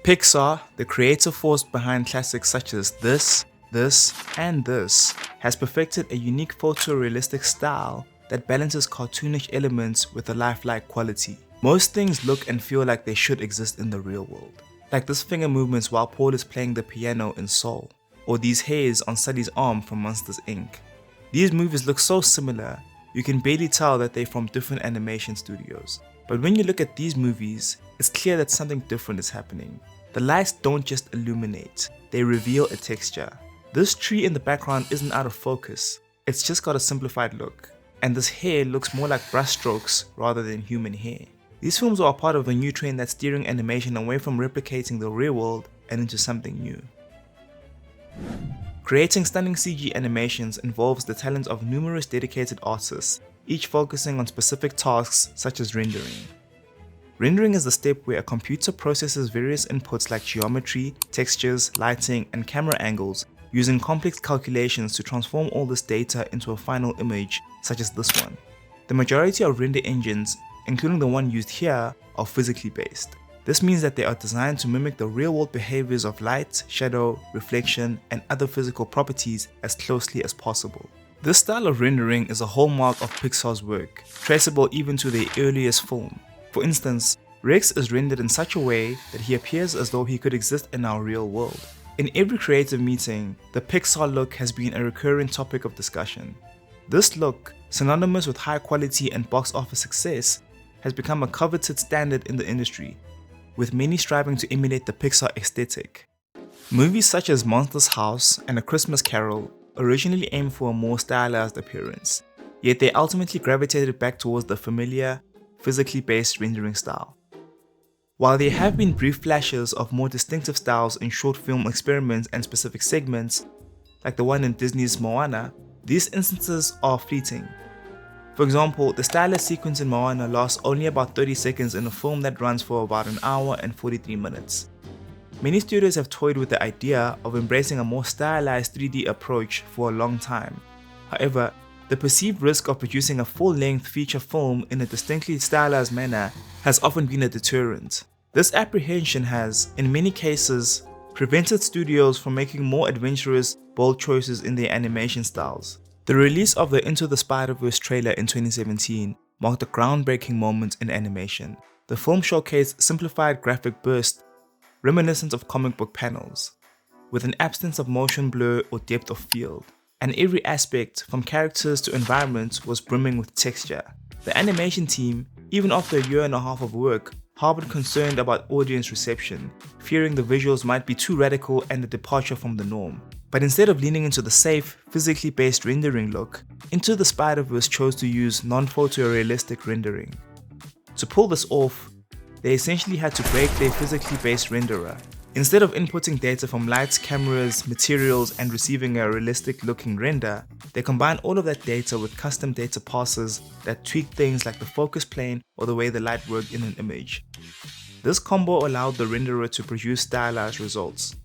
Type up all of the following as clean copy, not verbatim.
Pixar, the creative force behind classics such as this, and this, has perfected a unique photorealistic style that balances cartoonish elements with a lifelike quality. Most things look and feel like they should exist in the real world, like this finger movements while Paul is playing the piano in Soul, or these hairs on Sully's arm from Monsters Inc. These movies look so similar, you can barely tell that they're from different animation studios. But when you look at these movies, it's clear that something different is happening. The lights don't just illuminate, they reveal a texture. This tree in the background isn't out of focus, it's just got a simplified look. And this hair looks more like brushstrokes rather than human hair. These films are a part of a new trend that's steering animation away from replicating the real world and into something new. Creating stunning CG animations involves the talent of numerous dedicated artists, each focusing on specific tasks such as rendering. Rendering is the step where a computer processes various inputs like geometry, textures, lighting, and camera angles using complex calculations to transform all this data into a final image such as this one. The majority of render engines, including the one used here, are physically based. This means that they are designed to mimic the real-world behaviors of light, shadow, reflection, and other physical properties as closely as possible. This style of rendering is a hallmark of Pixar's work, traceable even to their earliest film. For instance, Rex is rendered in such a way that he appears as though he could exist in our real world. In every creative meeting, the Pixar look has been a recurring topic of discussion. This look, synonymous with high quality and box office success, has become a coveted standard in the industry, with many striving to emulate the Pixar aesthetic. Movies such as Monsters House and A Christmas Carol originally aimed for a more stylized appearance, yet they ultimately gravitated back towards the familiar, physically based rendering style. While there have been brief flashes of more distinctive styles in short film experiments and specific segments, like the one in Disney's Moana, these instances are fleeting. For example, the stylized sequence in Moana lasts only about 30 seconds in a film that runs for about an hour and 43 minutes. Many studios have toyed with the idea of embracing a more stylized 3D approach for a long time. However, the perceived risk of producing a full-length feature film in a distinctly stylized manner has often been a deterrent. This apprehension has, in many cases, prevented studios from making more adventurous, bold choices in their animation styles. The release of the Into the Spiderverse trailer in 2017 marked a groundbreaking moment in animation. The film showcased simplified graphic bursts reminiscent of comic book panels, with an absence of motion blur or depth of field, and every aspect, from characters to environments, was brimming with texture. The animation team, even after a year and a half of work, harbored concern about audience reception, fearing the visuals might be too radical and a departure from the norm. But instead of leaning into the safe, physically based rendering look, Into the Spider-Verse chose to use non-photorealistic rendering. To pull this off, they essentially had to break their physically based renderer. Instead of inputting data from lights, cameras, materials, and receiving a realistic looking render, they combined all of that data with custom data parsers that tweak things like the focus plane or the way the light worked in an image. This combo allowed the renderer to produce stylized results.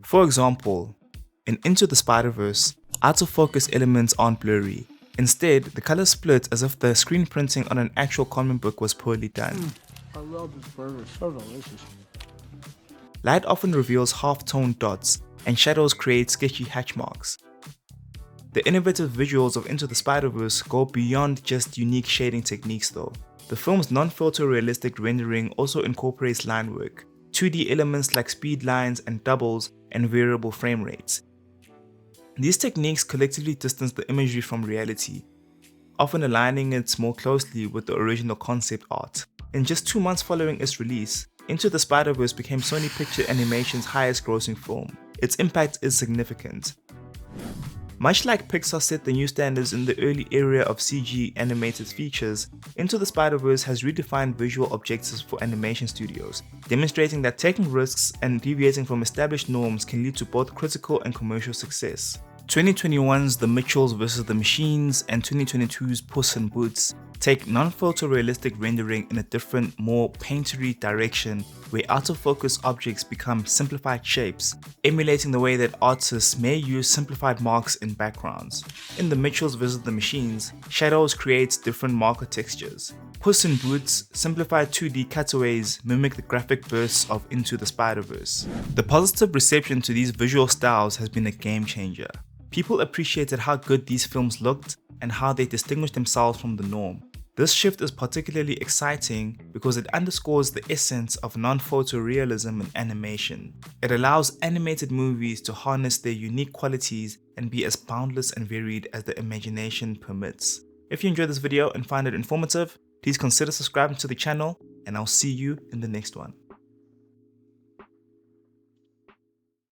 For example, in Into the Spider-Verse, out of focus elements aren't blurry. Instead, the colors split as if the screen printing on an actual comic book was poorly done. I love this burger, so delicious. Light often reveals half-toned dots, and shadows create sketchy hatch marks. The innovative visuals of Into the Spider-Verse go beyond just unique shading techniques though. The film's non-photorealistic rendering also incorporates line work, 2D elements like speed lines and doubles, and variable frame rates. These techniques collectively distance the imagery from reality, often aligning it more closely with the original concept art. In just 2 months following its release, Into the Spider-Verse became Sony Pictures Animation's highest grossing film. Its impact is significant. Much like Pixar set the new standards in the early era of CG animated features, Into the Spider-Verse has redefined visual objectives for animation studios, demonstrating that taking risks and deviating from established norms can lead to both critical and commercial success. 2021's The Mitchells vs. the Machines and 2022's Puss in Boots take non-photorealistic rendering in a different, more painterly direction where out-of-focus objects become simplified shapes, emulating the way that artists may use simplified marks in backgrounds. In The Mitchells vs. the Machines, shadows create different marker textures. Puss in Boots, simplified 2D cutaways mimic the graphic bursts of Into the Spiderverse. The positive reception to these visual styles has been a game changer. People appreciated how good these films looked and how they distinguished themselves from the norm. This shift is particularly exciting because it underscores the essence of non-photorealism in animation. It allows animated movies to harness their unique qualities and be as boundless and varied as the imagination permits. If you enjoyed this video and find it informative, please consider subscribing to the channel, and I'll see you in the next one.